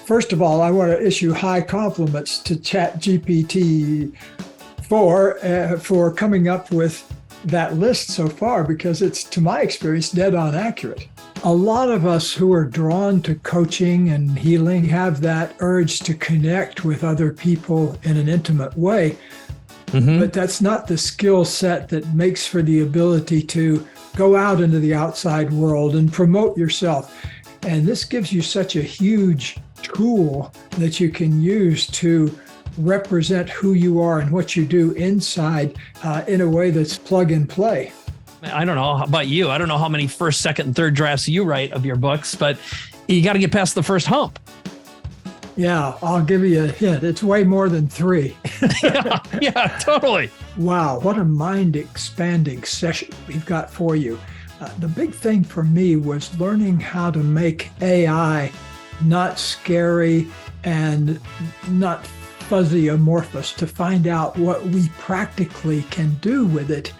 first of all, I want to issue high compliments to ChatGPT for coming up with that list so far, because it's, to my experience, dead on accurate. A lot of us who are drawn to coaching and healing have that urge to connect with other people in an intimate way. But that's not the skill set that makes for the ability to go out into the outside world and promote yourself. And this gives you such a huge tool that you can use to represent who you are and what you do inside in a way that's plug and play. I don't know about you. I don't know how many first, second, and third drafts you write of your books, but you got to get past the first hump. Yeah, I'll give you a hint. It's way more than 3. yeah, totally. Wow, what a mind-expanding session we've got for you. The big thing for me was learning how to make AI not scary and not fuzzy amorphous, to find out what we practically can do with it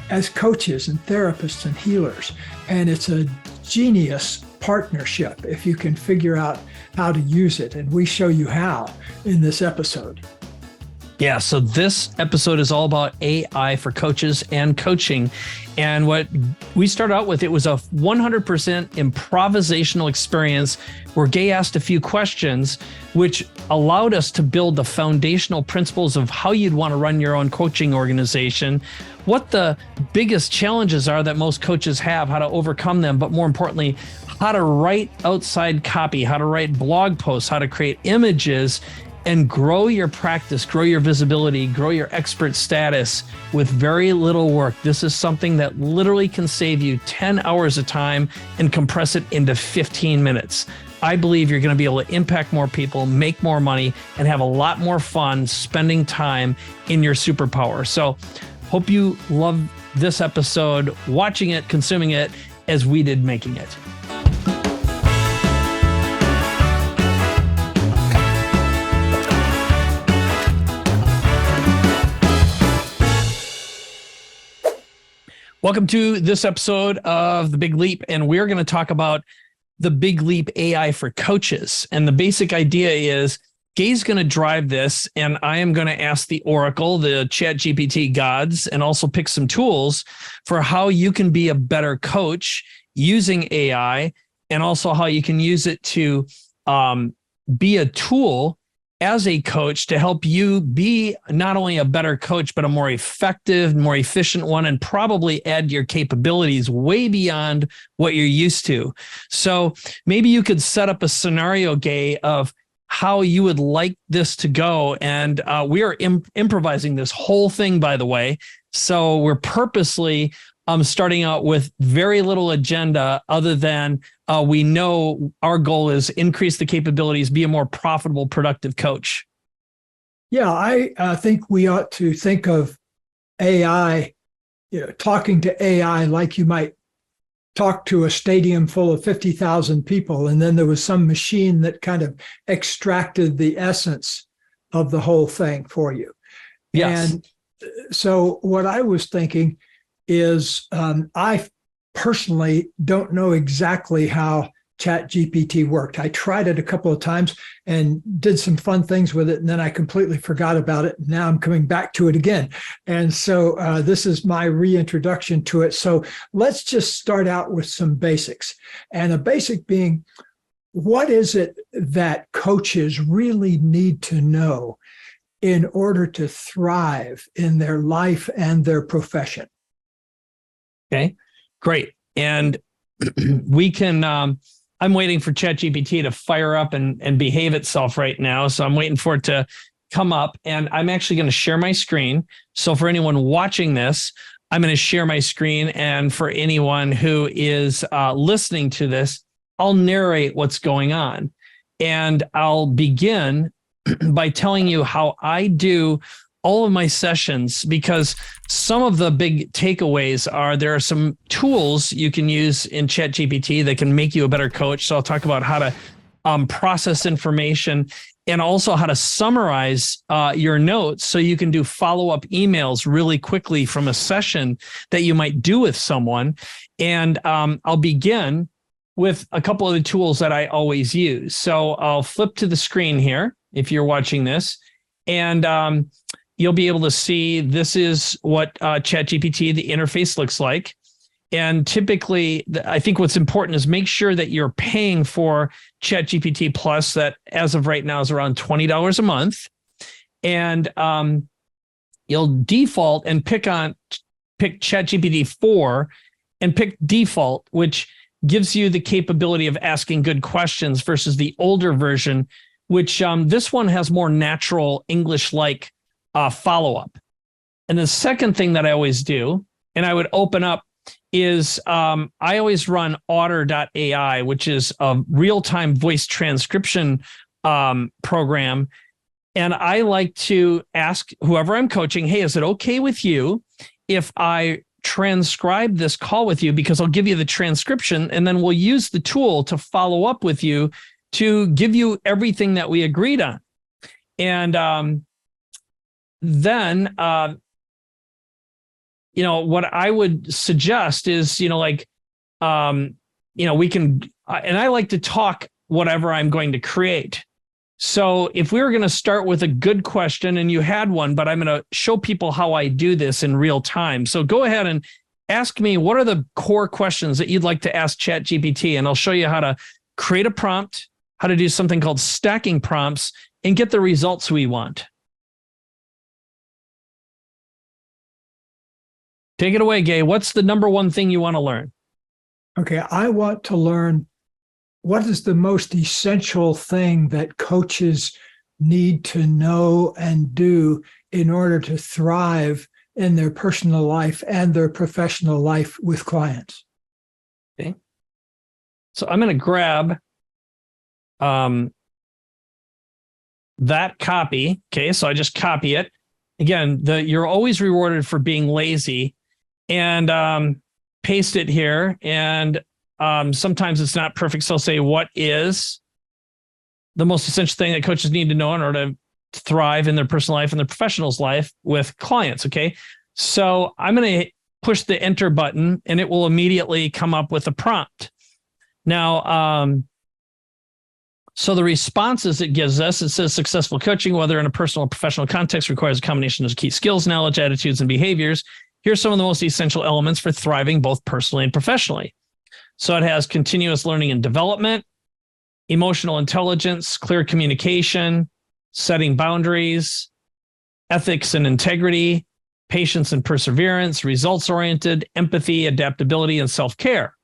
as coaches and therapists and healers. And it's a genius partnership if you can figure out how to use it. And we show you how in this episode. Yeah, so this episode is all about AI for coaches and coaching. And what we started out with, it was a 100% improvisational experience where Gay asked a few questions, which allowed us to build the foundational principles of how you'd want to run your own coaching organization, what the biggest challenges are that most coaches have, how to overcome them, but more importantly, how to write outside copy, how to write blog posts, how to create images, and grow your practice, grow your visibility, grow your expert status with very little work. This is something that literally can save you 10 hours of time and compress it into 15 minutes. I believe you're going to be able to impact more people, make more money, and have a lot more fun spending time in your superpower. So hope you love this episode, watching it, consuming it, as we did making it. Welcome to this episode of The Big Leap, and we're going to talk about the Big Leap AI for coaches. And the basic idea is Gay's going to drive this, and I am going to ask the Oracle, the ChatGPT gods, and also pick some tools for how you can be a better coach using AI, and also how you can use it to be a tool as a coach to help you be not only a better coach, but a more effective, more efficient one, and probably add your capabilities way beyond what you're used to. So maybe you could set up a scenario, Gay, of how you would like this to go. And we are improvising this whole thing, by the way. So we're purposely starting out with very little agenda other than we know our goal is increase the capabilities, be a more profitable, productive coach. Yeah, I think we ought to think of AI, talking to AI like you might talk to a stadium full of 50,000 people, and then there was some machine that kind of extracted the essence of the whole thing for you. Yes. And so what I was thinking is I personally don't know exactly how ChatGPT worked. I tried it a couple of times and did some fun things with it, and then I completely forgot about it. Now I'm coming back to it again. And so this is my reintroduction to it. So let's just start out with some basics. And a basic being, what is it that coaches really need to know in order to thrive in their life and their profession? Okay, great. And we can, I'm waiting for ChatGPT to fire up and behave itself right now. So I'm waiting for it to come up, and I'm actually going to share my screen. So for anyone watching this, I'm going to share my screen. And for anyone who is listening to this, I'll narrate what's going on. And I'll begin by telling you how I do all of my sessions, because some of the big takeaways are there are some tools you can use in ChatGPT that can make you a better coach. So I'll talk about how to process information, and also how to summarize your notes so you can do follow-up emails really quickly from a session that you might do with someone. And I'll begin with a couple of the tools that I always use. So I'll flip to the screen here if you're watching this, and you'll be able to see this is what ChatGPT, the interface, looks like. And typically, I think what's important is make sure that you're paying for ChatGPT Plus, that as of right now is around $20 a month. And you'll default and pick ChatGPT 4 and pick default, which gives you the capability of asking good questions versus the older version, which this one has more natural English-like follow-up. And the second thing that I always do, and I would open up, is I always run otter.ai, which is a real-time voice transcription program. And I like to ask whoever I'm coaching, hey, is it okay with you if I transcribe this call with you? Because I'll give you the transcription, and then we'll use the tool to follow up with you to give you everything that we agreed on. And then what I would suggest is, we can, and I like to talk whatever I'm going to create. So if we were going to start with a good question and you had one, but I'm going to show people how I do this in real time. So go ahead and ask me, what are the core questions that you'd like to ask ChatGPT? And I'll show you how to create a prompt, how to do something called stacking prompts, and get the results we want. Take it away, Gay. What's the number one thing you want to learn? Okay, I want to learn what is the most essential thing that coaches need to know and do in order to thrive in their personal life and their professional life with clients. Okay. So I'm going to grab that copy. Okay, so I just copy it. Again, you're always rewarded for being lazy, and paste it here. And sometimes it's not perfect. So I'll say, what is the most essential thing that coaches need to know in order to thrive in their personal life and their professional's life with clients? Okay. So I'm going to push the enter button, and it will immediately come up with a prompt. Now, so the responses it gives us, it says successful coaching, whether in a personal or professional context, requires a combination of key skills, knowledge, attitudes, and behaviors. Here's some of the most essential elements for thriving both personally and professionally. So it has continuous learning and development, emotional intelligence, clear communication, setting boundaries, ethics and integrity, patience and perseverance, results-oriented, empathy, adaptability, and self-care.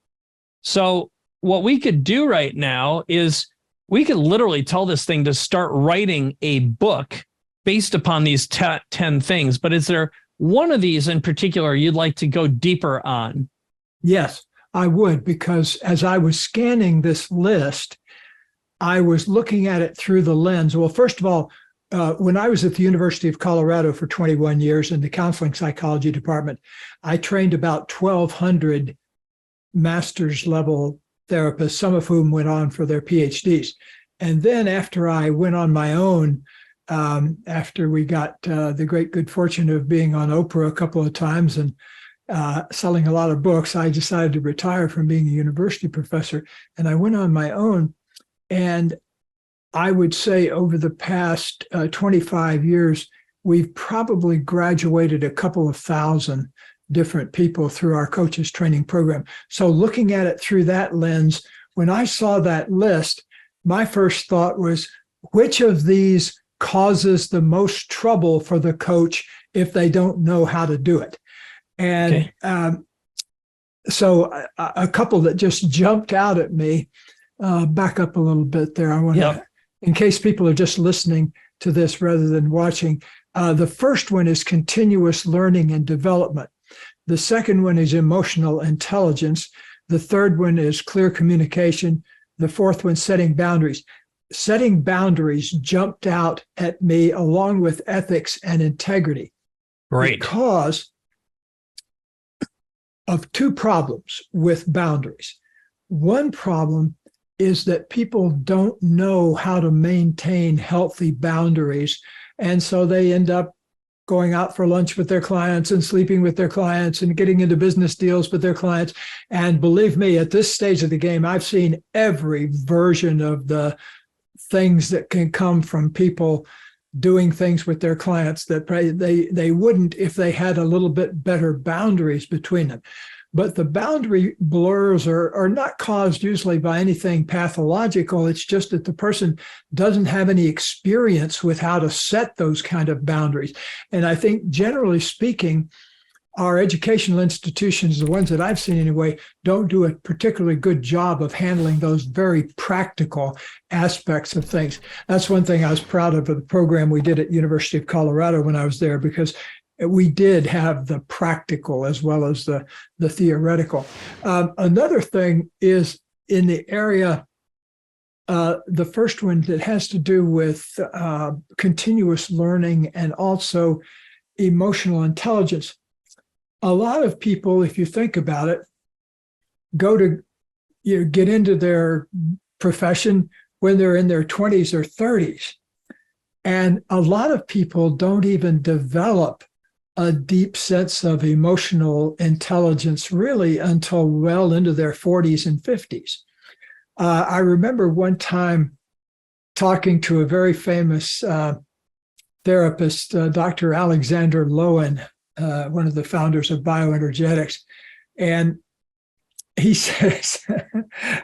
So what we could do right now is we could literally tell this thing to start writing a book based upon these 10 things. But is there one of these in particular you'd like to go deeper on? Yes, I would, because as I was scanning this list, I was looking at it through the lens. Well, first of all, when I was at the University of Colorado for 21 years in the counseling psychology department, I trained about 1,200 master's level therapists, some of whom went on for their PhDs. And then after I went on my own, after we got the great good fortune of being on Oprah a couple of times and selling a lot of books, I decided to retire from being a university professor. And I went on my own. And I would say over the past 25 years, we've probably graduated a couple of thousand different people through our coaches training program. So looking at it through that lens, when I saw that list, my first thought was, which of these causes the most trouble for the coach if they don't know how to do it? And so a couple that just jumped out at me, back up a little bit there. I want to, in case people are just listening to this rather than watching, the first one is continuous learning and development. The second one is emotional intelligence. The third one is clear communication. The fourth one, setting boundaries. Setting boundaries jumped out at me along with ethics and integrity. Right. Because of two problems with boundaries. One problem is that people don't know how to maintain healthy boundaries. And so they end up going out for lunch with their clients and sleeping with their clients and getting into business deals with their clients. And believe me, at this stage of the game, I've seen every version of the things that can come from people doing things with their clients that they wouldn't if they had a little bit better boundaries between them. But the boundary blurs are not caused usually by anything pathological. It's just that the person doesn't have any experience with how to set those kind of boundaries. And I think generally speaking, our educational institutions, the ones that I've seen anyway, don't do a particularly good job of handling those very practical aspects of things. That's one thing I was proud of the program we did at University of Colorado when I was there, because we did have the practical as well as the theoretical. Another thing is in the area, the first one that has to do with continuous learning and also emotional intelligence. A lot of people, if you think about it, get into their profession when they're in their 20s or 30s. And a lot of people don't even develop a deep sense of emotional intelligence really until well into their 40s and 50s. I remember one time talking to a very famous therapist, Dr. Alexander Lowen, one of the founders of bioenergetics. And he says,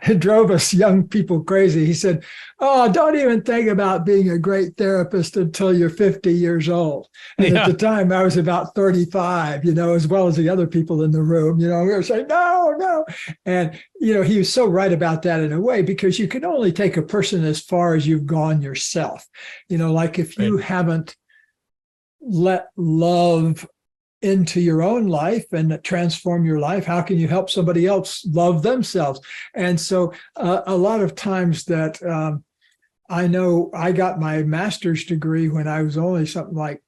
it drove us young people crazy. He said, "Oh, don't even think about being a great therapist until you're 50 years old." And at the time I was about 35, as well as the other people in the room, we were saying, no. And, he was so right about that in a way, because you can only take a person as far as you've gone yourself. Like if you haven't let love into your own life and transform your life, how can you help somebody else love themselves? And so a lot of times that I know I got my master's degree when I was only something like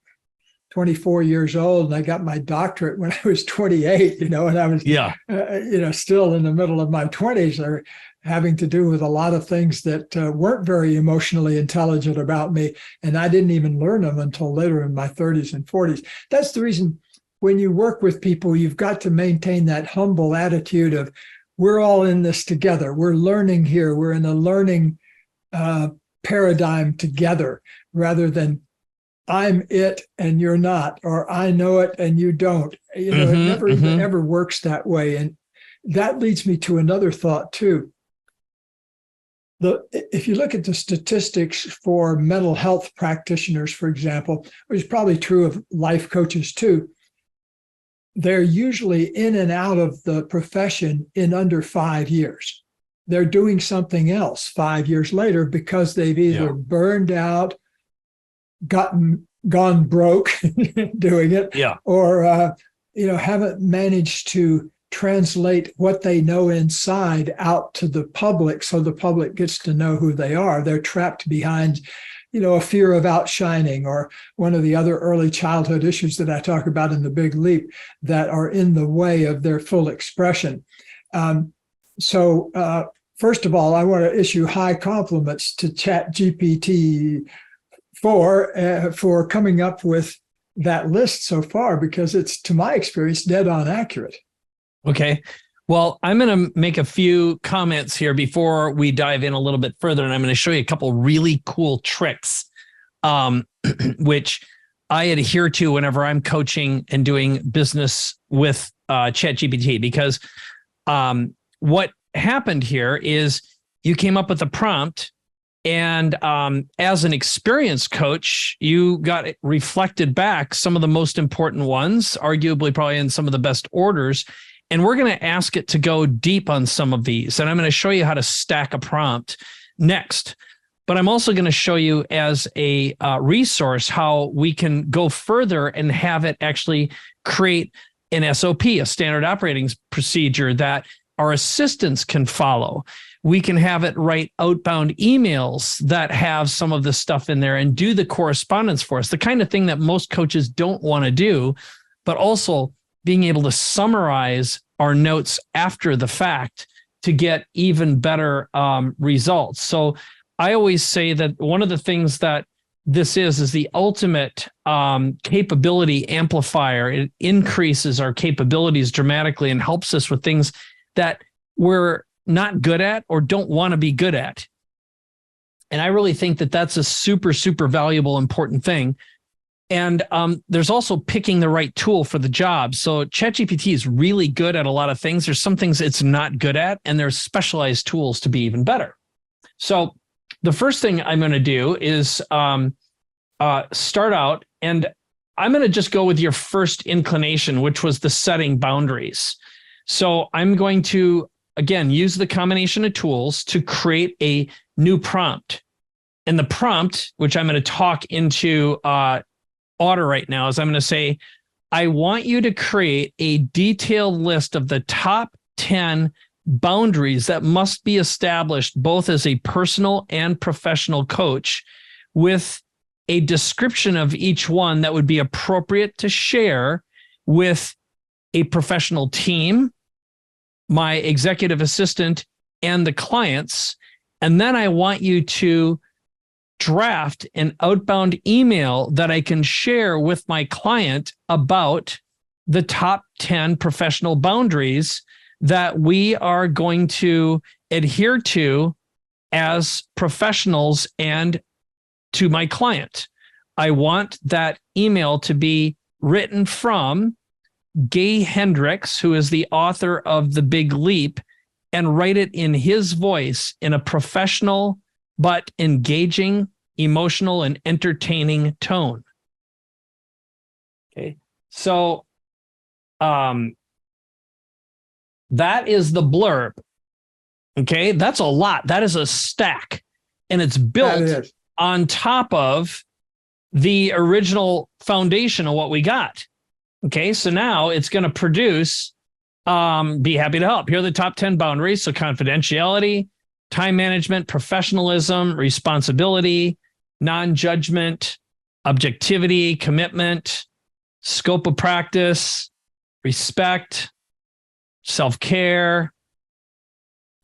24 years old, and I got my doctorate when I was 28, and I was, still in the middle of my 20s, or having to do with a lot of things that weren't very emotionally intelligent about me. And I didn't even learn them until later in my 30s and 40s. That's the reason when you work with people, you've got to maintain that humble attitude of, we're all in this together. We're learning here. We're in a learning paradigm together, rather than I'm it and you're not, or I know it and you don't. It never ever works that way. And that leads me to another thought too. If you look at the statistics for mental health practitioners, for example, which is probably true of life coaches too, they're usually in and out of the profession in under 5 years. They're doing something else 5 years later because they've either burned out, gone broke doing it, or haven't managed to translate what they know inside out to the public, so the public gets to know who they are. They're trapped behind a fear of outshining, or one of the other early childhood issues that I talk about in The Big Leap that are in the way of their full expression. So first of all, I want to issue high compliments to ChatGPT for coming up with that list so far, because it's, to my experience, dead on accurate. Okay. Well, I'm going to make a few comments here before we dive in a little bit further, and I'm going to show you a couple really cool tricks, which I adhere to whenever I'm coaching and doing business with ChatGPT, because what happened here is you came up with a prompt, and as an experienced coach, you got it reflected back some of the most important ones, arguably probably in some of the best orders. And we're going to ask it to go deep on some of these. And I'm going to show you how to stack a prompt next. But I'm also going to show you as a resource how we can go further and have it actually create an SOP, a standard operating procedure that our assistants can follow. We can have it write outbound emails that have some of the stuff in there and do the correspondence for us, the kind of thing that most coaches don't want to do, but also being able to summarize our notes after the fact to get even better results. So I always say that one of the things that this is the ultimate capability amplifier. It increases our capabilities dramatically and helps us with things that we're not good at or don't want to be good at. And I really think that that's a super, super valuable, important thing. And there's also picking the right tool for the job. So ChatGPT is really good at a lot of things. There's some things it's not good at, and there's specialized tools to be even better. So the first thing I'm going to do is start out, and I'm going to just go with your first inclination, which was the setting boundaries. So I'm going to, again, use the combination of tools to create a new prompt. And the prompt, which I'm going to talk into order right now, is I'm going to say, I want you to create a detailed list of the top 10 boundaries that must be established both as a personal and professional coach, with a description of each one that would be appropriate to share with a professional team, my executive assistant, and the clients. And then I want you to draft an outbound email that I can share with my client about the top 10 professional boundaries that we are going to adhere to as professionals and to my client. I want that email to be written from Hendricks, who is the author of The Big Leap, and write it in his voice in a professional but engaging, emotional, and entertaining tone. Okay. So that is the blurb. Okay. That's a lot. That is a stack. And it's built on top of the original foundation of what we got. Okay. So now it's going to produce, be happy to help. Here are the top 10 boundaries. So confidentiality, time management, professionalism, responsibility, non-judgment, objectivity, commitment, scope of practice, respect, self-care.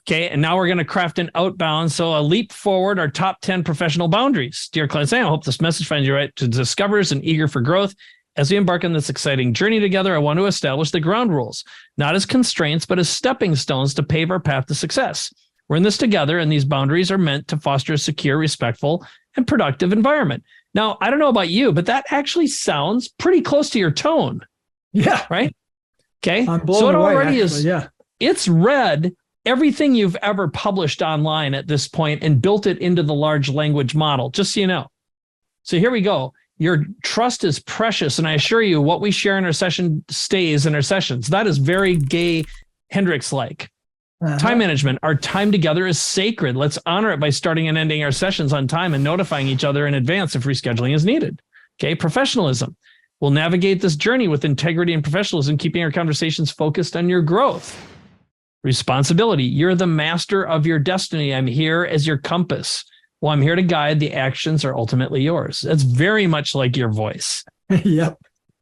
Okay, and now we're going to craft an outbound. So a leap forward, our top 10 professional boundaries. Dear clients, I hope this message finds you right to discoverers and eager for growth. As we embark on this exciting journey together, I want to establish the ground rules, not as constraints, but as stepping stones to pave our path to success. We're in this together, and these boundaries are meant to foster a secure, respectful, and productive environment. Now, I don't know about you, but that actually sounds pretty close to your tone. Yeah. Right? Okay. I'm blown So it away, already actually. is. Yeah. It's read everything you've ever published online at this point and built it into the large language model, just so you know. So here we go. Your trust is precious, and I assure you what we share in our session stays in our sessions. That is very Hendricks-like. Time management. Our time together is sacred. Let's honor it by starting and ending our sessions on time and notifying each other in advance if rescheduling is needed. Okay. Professionalism. We'll navigate this journey with integrity and professionalism, keeping our conversations focused on your growth. Responsibility. You're the master of your destiny. I'm here as your compass. Well, I'm here to guide. The actions are ultimately yours. That's very much like your voice. Yep.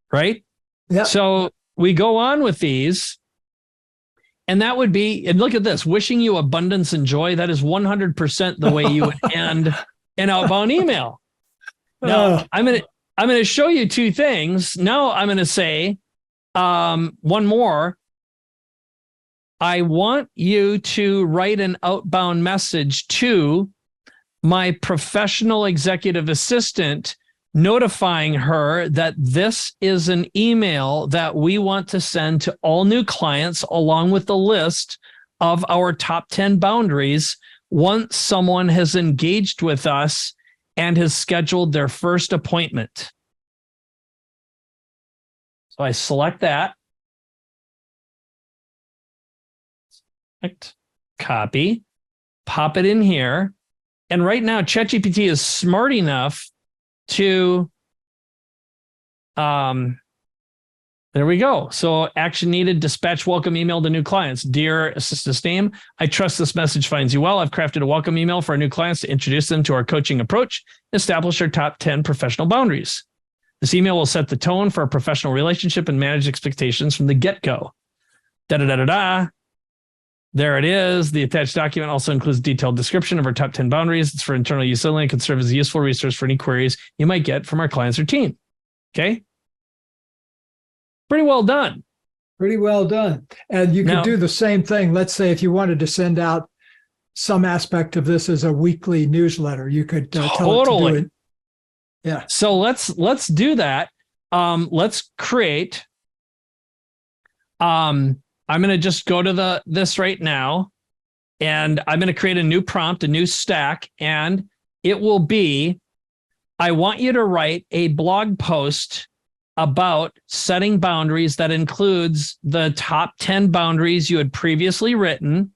Right? Yep. So we go on with these. And that would be, and look at this, wishing you abundance and joy. That is 100% the way you would end an outbound email. Now, I'm going to show you two things. Now I'm going to say one more. I want you to write an outbound message to my professional executive assistant, notifying her that this is an email that we want to send to all new clients, along with the list of our top 10 boundaries once someone has engaged with us and has scheduled their first appointment. So I select that. Select, copy, pop it in here. And right now, ChatGPT is smart enough to, there we go. So action needed, dispatch welcome email to new clients. Dear assistant's name, I trust this message finds you well. I've crafted a welcome email for our new clients to introduce them to our coaching approach, establish our top 10 professional boundaries. This email will set the tone for a professional relationship and manage expectations from the get-go. Da-da-da-da-da. There it is. The attached document also includes a detailed description of our top 10 boundaries. It's for internal use only and can serve as a useful resource for any queries you might get from our clients or team. Okay. Pretty well done. Pretty well done. And you could do the same thing. Let's say if you wanted to send out some aspect of this as a weekly newsletter, you could tell it to do it. Yeah. So let's do that. Let's create. I'm going to just go to this right now, and I'm going to create a new prompt, a new stack, and it will be, I want you to write a blog post about setting boundaries that includes the top 10 boundaries you had previously written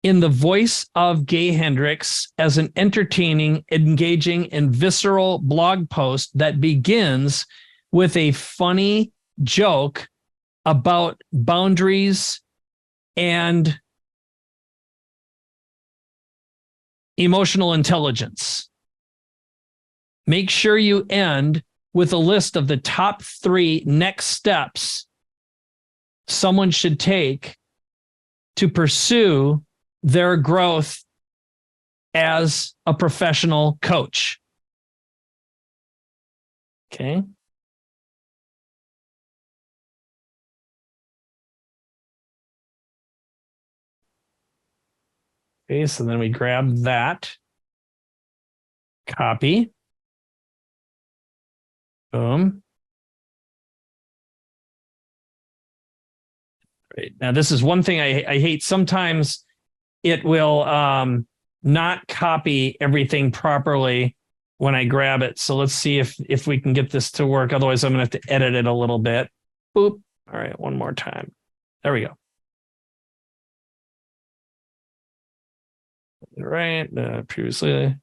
in the voice of Gay Hendricks as an entertaining, engaging, and visceral blog post that begins with a funny joke about boundaries and emotional intelligence. Make sure you end with a list of the top 3 next steps someone should take to pursue their growth as a professional coach. Okay. Okay, so then we grab that, copy, boom. Right. Now, this is one thing I hate. Sometimes it will not copy everything properly when I grab it. So let's see if we can get this to work. Otherwise, I'm going to have to edit it a little bit. Boop. All right, one more time. There we go. Right. Previously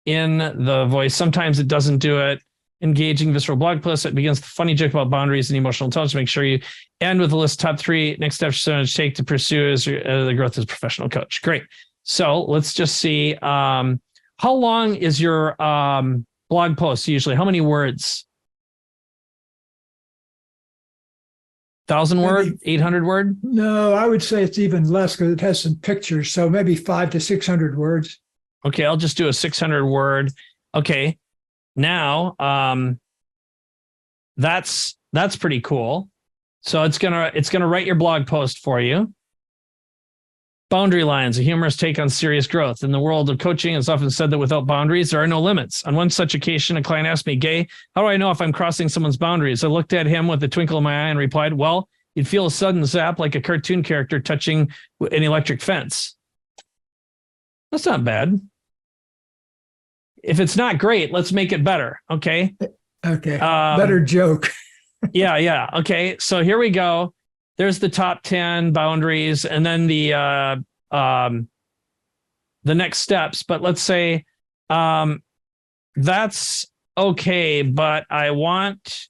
in the voice. Sometimes it doesn't do it. Engaging visceral blog post. It begins with a funny joke about boundaries and emotional intelligence. Make sure you end with a list of top 3 next steps you should take to pursue as the growth as a professional coach. Great. So let's just see. How long is your blog post usually? How many words? 1,000 word, 800 word? No, I would say it's even less because it has some pictures. So maybe 500 to 600 words. Okay, I'll just do a 600 word. Okay, now that's pretty cool. So it's gonna write your blog post for you. Boundary lines, a humorous take on serious growth. In the world of coaching, it's often said that without boundaries, there are no limits. On one such occasion, a client asked me, Gay, how do I know if I'm crossing someone's boundaries? I looked at him with a twinkle in my eye and replied, well, you'd feel a sudden zap like a cartoon character touching an electric fence. That's not bad. If it's not great, let's make it better. Okay. Okay. Better joke. Yeah. Okay. So here we go. There's the top 10 boundaries and then the next steps. But let's say that's okay, but I want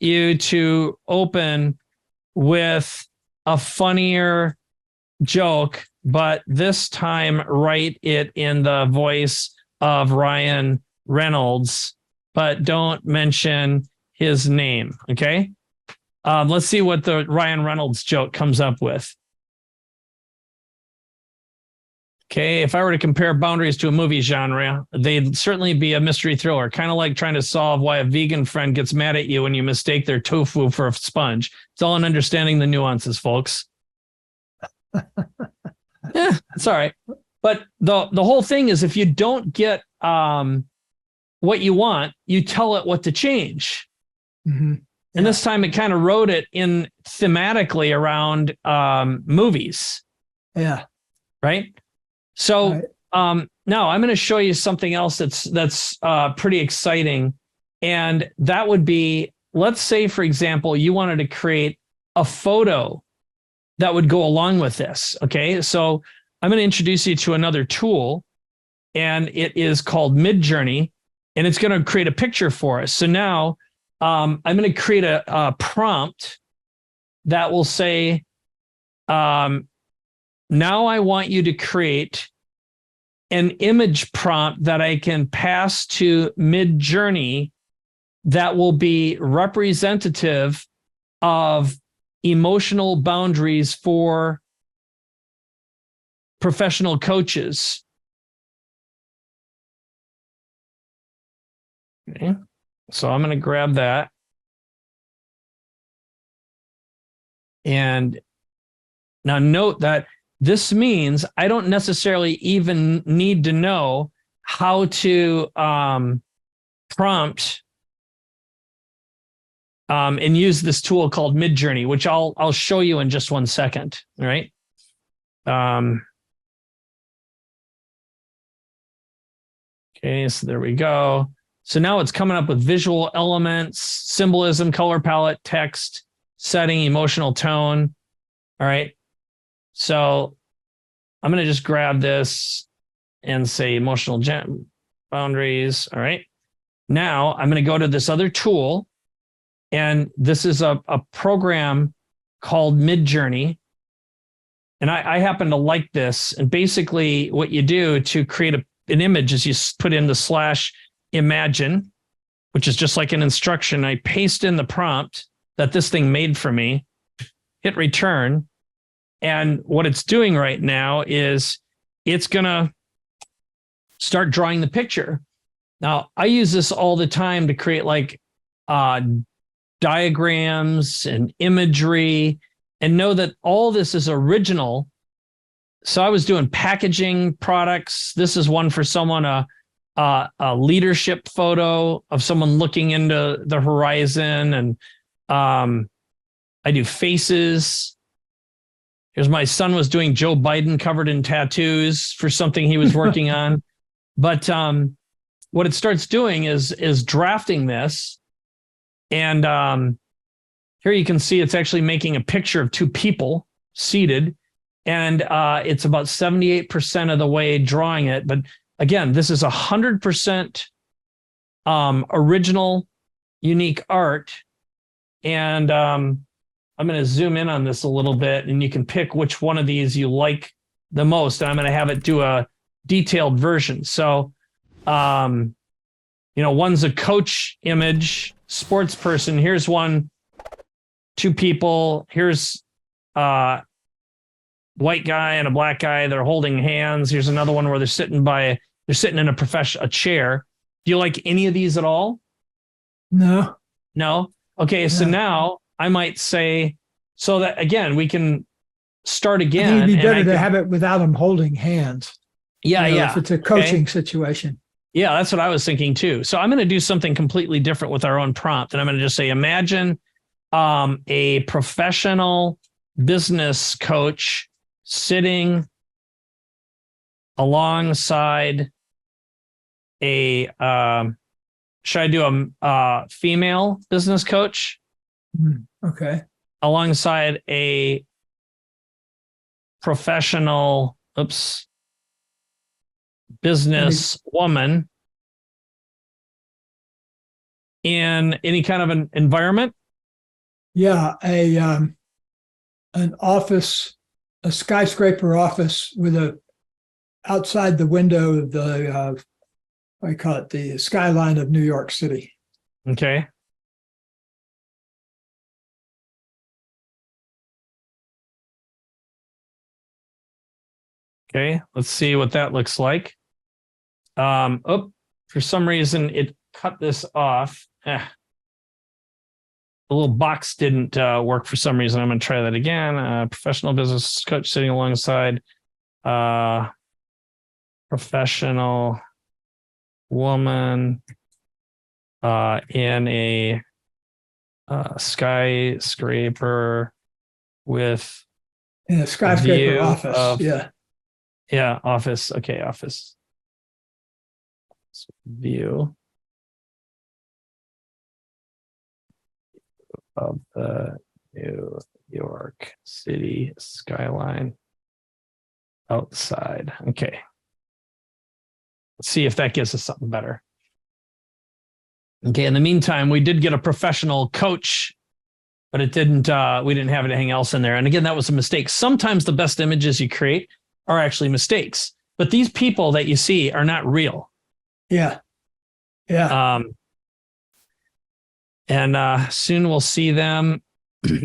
you to open with a funnier joke, but this time write it in the voice of Ryan Reynolds, but don't mention his name. Okay. Let's see what the Ryan Reynolds joke comes up with. Okay, if I were to compare boundaries to a movie genre, they'd certainly be a mystery thriller, kind of like trying to solve why a vegan friend gets mad at you when you mistake their tofu for a sponge. It's all in understanding the nuances, folks. Yeah, it's all right. But the whole thing is if you don't get what you want, you tell it what to change. Mm-hmm. And this time it kind of wrote it in thematically around movies. Yeah. Right. So now I'm going to show you something else that's pretty exciting. And that would be, let's say, for example, you wanted to create a photo that would go along with this. Okay. So I'm going to introduce you to another tool, and it is called Midjourney, and it's going to create a picture for us. So now I'm going to create a prompt that will say, now I want you to create an image prompt that I can pass to Midjourney that will be representative of emotional boundaries for professional coaches. Okay. So I'm going to grab that. And now note that this means I don't necessarily even need to know how to prompt and use this tool called Midjourney, which I'll show you in just 1 second. All right. Okay, so there we go. So now it's coming up with visual elements, symbolism, color palette, text, setting, emotional tone. All right. So I'm going to just grab this and say emotional boundaries. All right. Now I'm going to go to this other tool. And this is a program called Midjourney. And I happen to like this. And basically what you do to create an image is you put in the /imagine, which is just like an instruction. I paste in the prompt that this thing made for me, hit return. And what it's doing right now is it's going to start drawing the picture. Now, I use this all the time to create like diagrams and imagery, and know that all this is original. So I was doing packaging products. This is one for someone, a leadership photo of someone looking into the horizon. And I do faces. Here's my son was doing Joe Biden covered in tattoos for something he was working on. But what it starts doing is drafting this. And here you can see it's actually making a picture of two people seated. And it's about 78% of the way drawing it. But again, this is 100% original, unique art. And I'm going to zoom in on this a little bit, and you can pick which one of these you like the most. And I'm going to have it do a detailed version. So, one's a coach image, sports person. Here's one, two people. Here's white guy and a black guy. They're holding hands. Here's another one where they're sitting in a chair. Do you like any of these at all? No. No. Okay. So now I might say, so that again, we can start again. I think it'd be better to have it without them holding hands. Yeah. Yeah. If it's a coaching situation. Yeah. That's what I was thinking too. So I'm going to do something completely different with our own prompt. And I'm going to just say, imagine a professional business coach sitting alongside should I do a female business coach? Okay. Alongside a professional, business woman in any kind of an environment? Yeah. An office, a skyscraper office with outside the window of the, I call it the skyline of New York City. Okay. Okay, let's see what that looks like. For some reason it cut this off. The little box didn't work for some reason. I'm going to try that again. Professional business coach sitting alongside professional woman in a skyscraper with in a skyscraper office. Yeah, office. Okay, office. View of the New York City skyline outside. Okay. Let's see if that gives us something better. Okay, in the meantime, we did get a professional coach, but it didn't, we didn't have anything else in there. And again, that was a mistake. Sometimes the best images you create are actually mistakes, but these people that you see are not real. Yeah. Yeah. And soon we'll see them.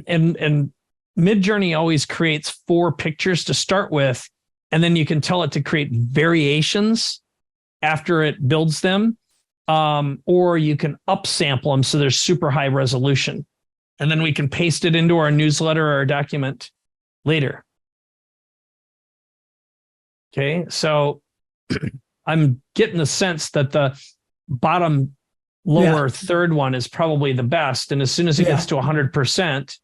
And Midjourney always creates 4 pictures to start with, and then you can tell it to create variations after it builds them, or you can upsample them so they're super high resolution. And then we can paste it into our newsletter or our document later. Okay, so I'm getting the sense that the bottom lower third one is probably the best. And as soon as it gets to 100%,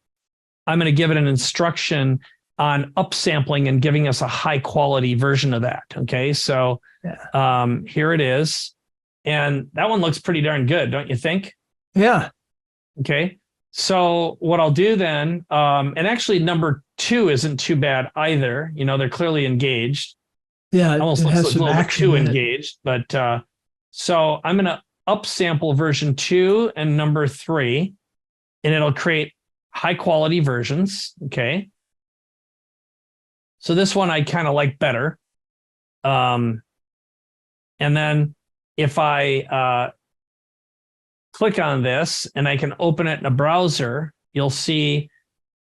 I'm going to give it an instruction on upsampling and giving us a high quality version of that. Okay, so here it is. And that one looks pretty darn good, don't you think? Yeah. Okay, so what I'll do then, and actually number 2 isn't too bad either. You know, they're clearly engaged. Yeah, it almost has looks a some little bit action too in it. engaged, but so I'm going to upsample version 2 and number 3, and it'll create high quality versions. Okay. So this one I kind of like better. And then if I click on this and I can open it in a browser, you'll see,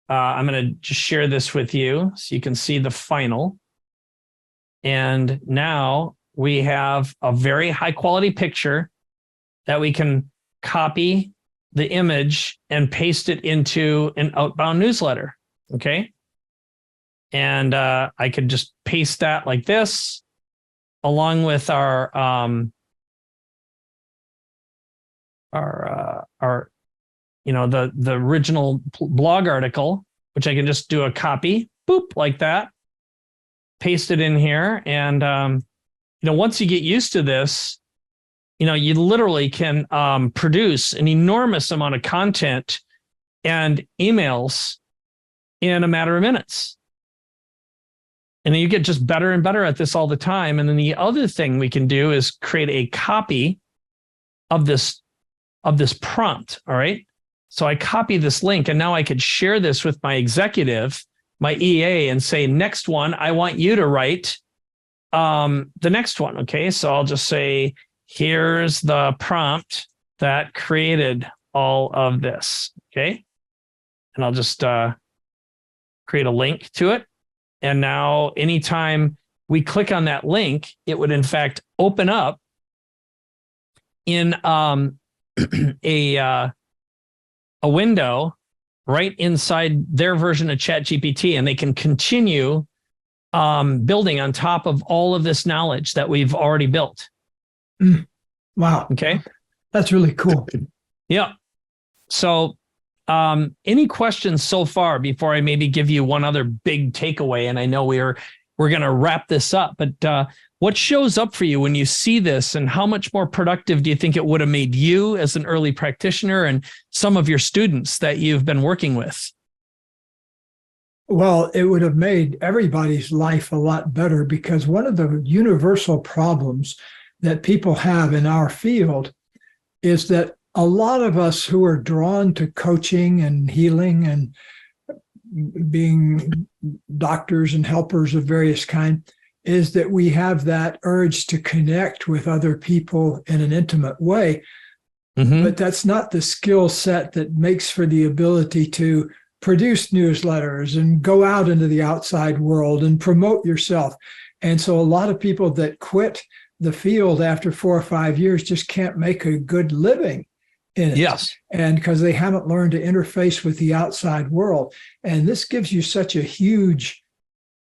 I'm going to just share this with you so you can see the final. And now we have a very high quality picture that we can copy the image and paste it into an outbound newsletter. Okay. And I could just paste that like this along with our you know, the original blog article, which I can just do a copy, boop, like that, paste it in here. And, you know, once you get used to this, you know, you literally can produce an enormous amount of content and emails in a matter of minutes. And then you get just better and better at this all the time. And then the other thing we can do is create a copy of this prompt. All right. So I copy this link, and now I could share this with my executive, my EA, and say, next one, I want you to write the next one. Okay. So I'll just say, here's the prompt that created all of this. Okay. And I'll just create a link to it. And now anytime we click on that link, it would in fact open up in a window right inside their version of ChatGPT, and they can continue building on top of all of this knowledge that we've already built. Wow. Okay. That's really cool. Yeah. So any questions so far before I maybe give you one other big takeaway? And I know we're going to wrap this up, but what shows up for you when you see this, and how much more productive do you think it would have made you as an early practitioner and some of your students that you've been working with? Well, it would have made everybody's life a lot better, because one of the universal problems that people have in our field is that a lot of us who are drawn to coaching and healing and being doctors and helpers of various kind is that we have that urge to connect with other people in an intimate way. Mm-hmm. But that's not the skill set that makes for the ability to produce newsletters and go out into the outside world and promote yourself. And so a lot of people that quit the field after 4 or 5 years just can't make a good living in it. Yes. And because they haven't learned to interface with the outside world. And this gives you such a huge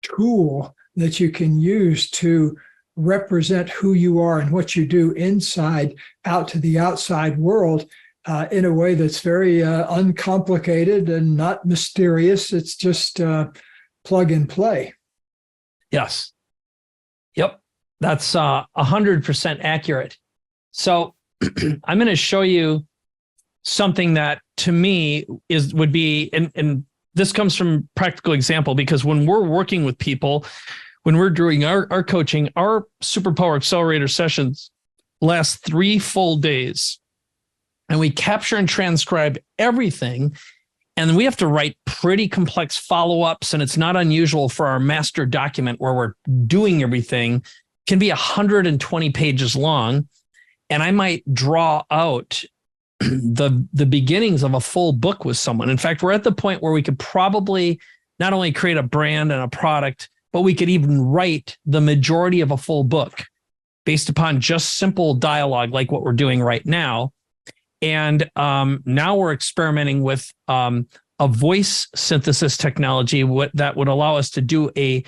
tool that you can use to represent who you are and what you do inside out to the outside world in a way that's very uncomplicated and not mysterious. It's just plug and play. Yes. Yep. That's 100% accurate. So I'm going to show you something that to me would be, and this comes from practical example, because when we're working with people, when we're doing our coaching, our Superpower Accelerator sessions last 3 full days, and we capture and transcribe everything. And we have to write pretty complex follow-ups, and it's not unusual for our master document where we're doing everything can be 120 pages long. And I might draw out the beginnings of a full book with someone. In fact, we're at the point where we could probably not only create a brand and a product, but we could even write the majority of a full book based upon just simple dialogue like what we're doing right now. And now we're experimenting with a voice synthesis technology that would allow us to do a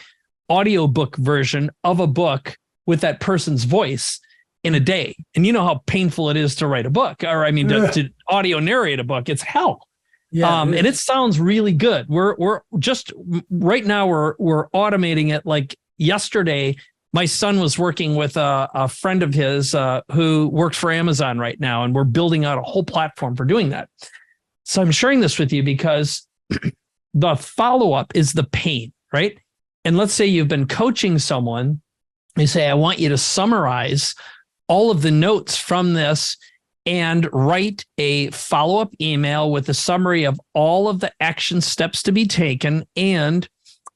audiobook version of a book with that person's voice in a day. And you know how painful it is to write a book, or I mean, to audio narrate a book. It's hell. Yeah, and it sounds really good. We're just right now we're automating it. Like yesterday, my son was working with a friend of his who works for Amazon right now, and we're building out a whole platform for doing that. So I'm sharing this with you because the follow-up is the pain, right? And let's say you've been coaching someone. You say, I want you to summarize all of the notes from this and write a follow-up email with a summary of all of the action steps to be taken and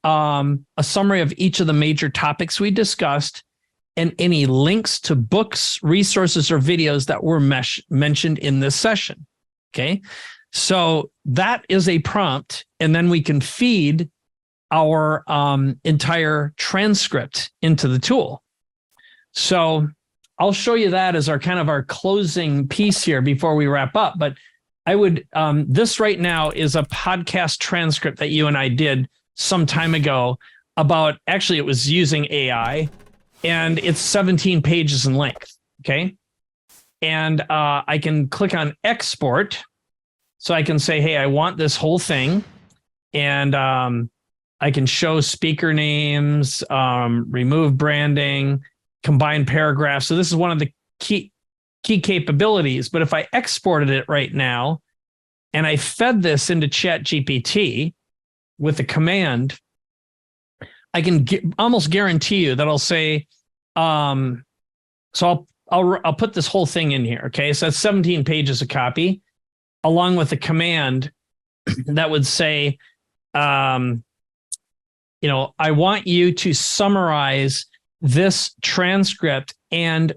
a summary of each of the major topics we discussed and any links to books, resources, or videos that were mentioned in this session. Okay. So that is a prompt, and then we can feed our entire transcript into the tool. So I'll show you that as our kind of our closing piece here before we wrap up. But I would, this right now is a podcast transcript that you and I did some time ago about, actually it was using AI, and it's 17 pages in length. Okay. And I can click on export. So I can say, hey, I want this whole thing. And I can show speaker names, remove branding, combine paragraphs. So this is one of the key capabilities. But if I exported it right now and I fed this into ChatGPT with a command, I can almost guarantee you that I'll say, so I'll put this whole thing in here. Okay, so that's 17 pages of copy, along with a command that would say, I want you to summarize this transcript and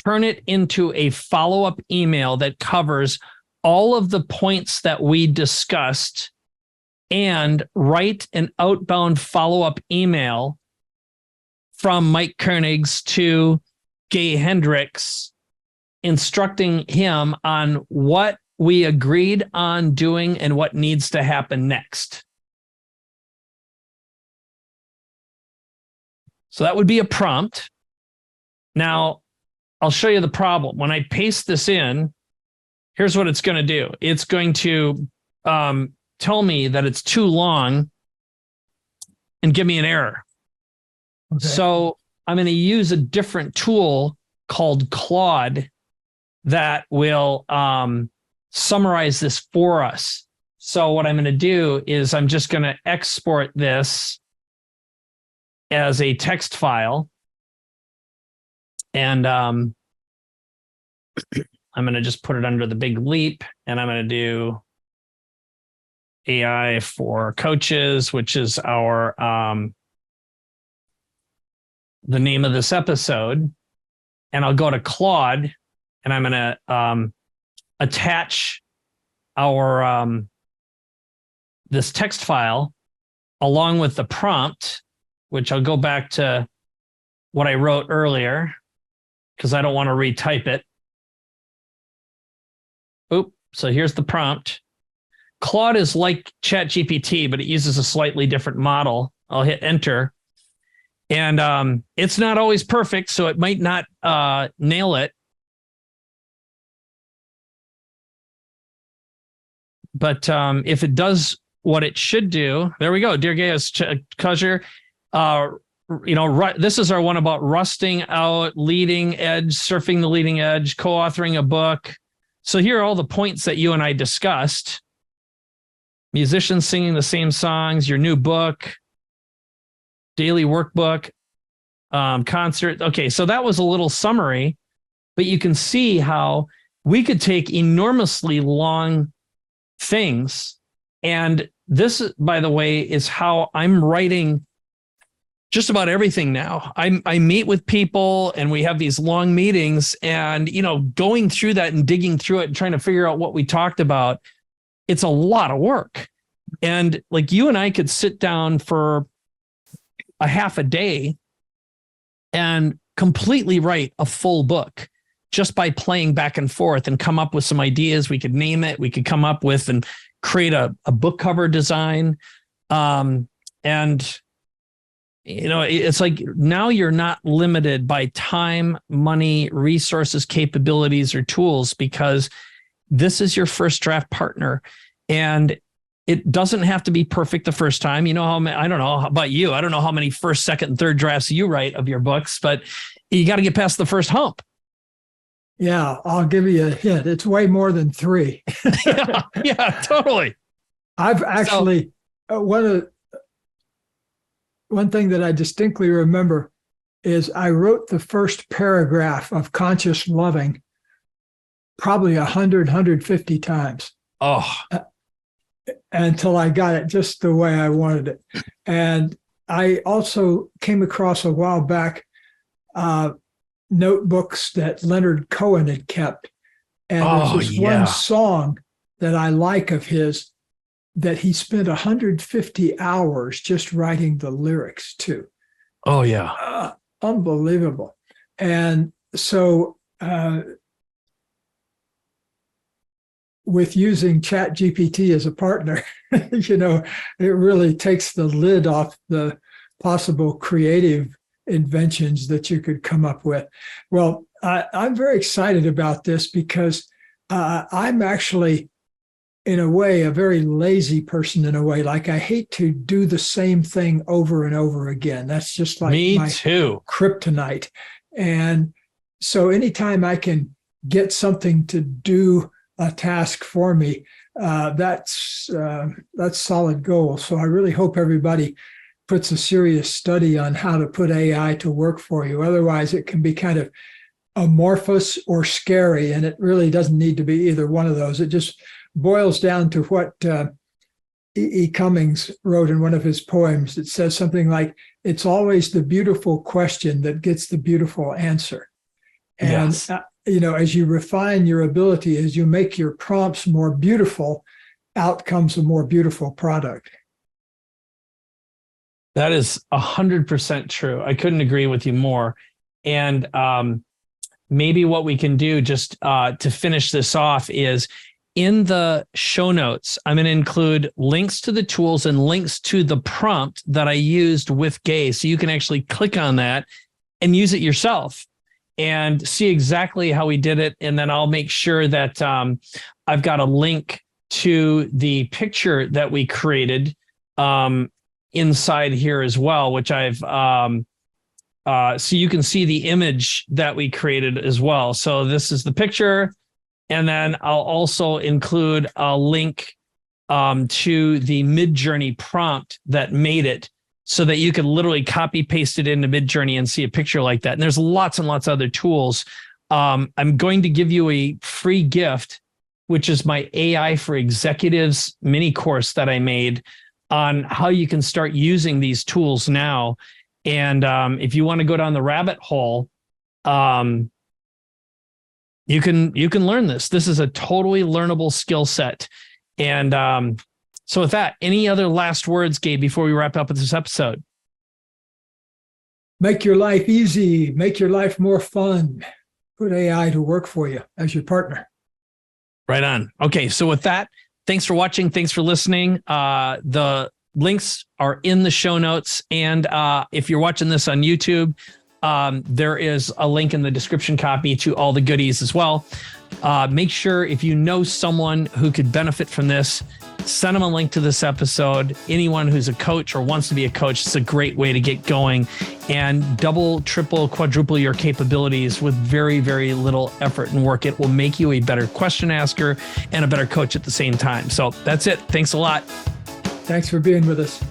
turn it into a follow-up email that covers all of the points that we discussed, and write an outbound follow-up email from Mike Koenigs to Gay Hendricks, instructing him on what we agreed on doing and what needs to happen next. So that would be a prompt. Now, I'll show you the problem. When I paste this in, here's what it's going to do. It's going to tell me that it's too long and give me an error. Okay. So I'm going to use a different tool called Claude that will summarize this for us. So what I'm going to do is I'm just going to export this as a text file. And I'm going to just put it under the big leap, and I'm going to do AI for coaches, which is our the name of this episode. And I'll go to Claude, and I'm going to attach our this text file along with the prompt, which I'll go back to what I wrote earlier because I don't want to retype it. Oop, so here's the prompt. Claude is like ChatGPT, but it uses a slightly different model. I'll hit enter. And it's not always perfect, so it might not nail it. But if it does what it should do, there we go. Dear Gaius Kuzher, this is our one about rusting out, leading edge, surfing the leading edge, co-authoring a book. So here are all the points that you and I discussed. Musicians singing the same songs, your new book, daily workbook, concert. Okay, so that was a little summary, but you can see how we could take enormously long things. And this, by the way, is how I'm writing just about everything now. I meet with people and we have these long meetings, and, going through that and digging through it and trying to figure out what we talked about, it's a lot of work. And like you and I could sit down for a half a day and completely write a full book just by playing back and forth and come up with some ideas. We could name it. We could come up with and create a book cover design. And it's like now you're not limited by time, money, resources, capabilities, or tools, because this is your first draft partner. And it doesn't have to be perfect the first time. You know how I don't know about you. I don't know how many first, second, and third drafts you write of your books, but you got to get past the first hump. Yeah, I'll give you a hint. It's way more than 3. yeah, totally. I've actually one thing that I distinctly remember is I wrote the first paragraph of Conscious Loving probably 150 times. Oh, until I got it just the way I wanted it. And I also came across a while back notebooks that Leonard Cohen had kept. And there's this one song that I like of his that he spent 150 hours just writing the lyrics to. Oh, yeah. Unbelievable. And so with using ChatGPT as a partner, it really takes the lid off the possible creative inventions that you could come up with. Well, I'm very excited about this because I'm actually, in a way, a very lazy person in a way. Like I hate to do the same thing over and over again. That's just like me my too. Kryptonite. And so anytime I can get something to do a task for me, that's solid goal. So I really hope everybody puts a serious study on how to put AI to work for you. Otherwise, it can be kind of amorphous or scary, and it really doesn't need to be either one of those. It just boils down to what E. Koenigs wrote in one of his poems. It says something like, it's always the beautiful question that gets the beautiful answer. And, yes. As you refine your ability, as you make your prompts more beautiful, out comes a more beautiful product. That is 100% true. I couldn't agree with you more. And maybe what we can do just to finish this off is in the show notes, I'm going to include links to the tools and links to the prompt that I used with Gay. So you can actually click on that and use it yourself and see exactly how we did it. And then I'll make sure that I've got a link to the picture that we created inside here as well, which I've so you can see the image that we created as well. So this is the picture. And then I'll also include a link to the Midjourney prompt that made it so that you can literally copy paste it into Midjourney and see a picture like that. And there's lots and lots of other tools. I'm going to give you a free gift, which is my AI for Executives mini course that I made on how you can start using these tools now. And if you want to go down the rabbit hole, you can learn this. This is a totally learnable skill set. And so with that, any other last words, Gabe, before we wrap up with this episode? Make your life easy. Make your life more fun. Put AI to work for you as your partner. Right on. Okay, so with that, thanks for watching. Thanks for listening. The links are in the show notes. And if you're watching this on YouTube, there is a link in the description copy to all the goodies as well. Make sure if you know someone who could benefit from this, send them a link to this episode. Anyone who's a coach or wants to be a coach, it's a great way to get going and double, triple, quadruple your capabilities with very, very little effort and work. It will make you a better question asker and a better coach at the same time. So that's it. Thanks a lot. Thanks for being with us.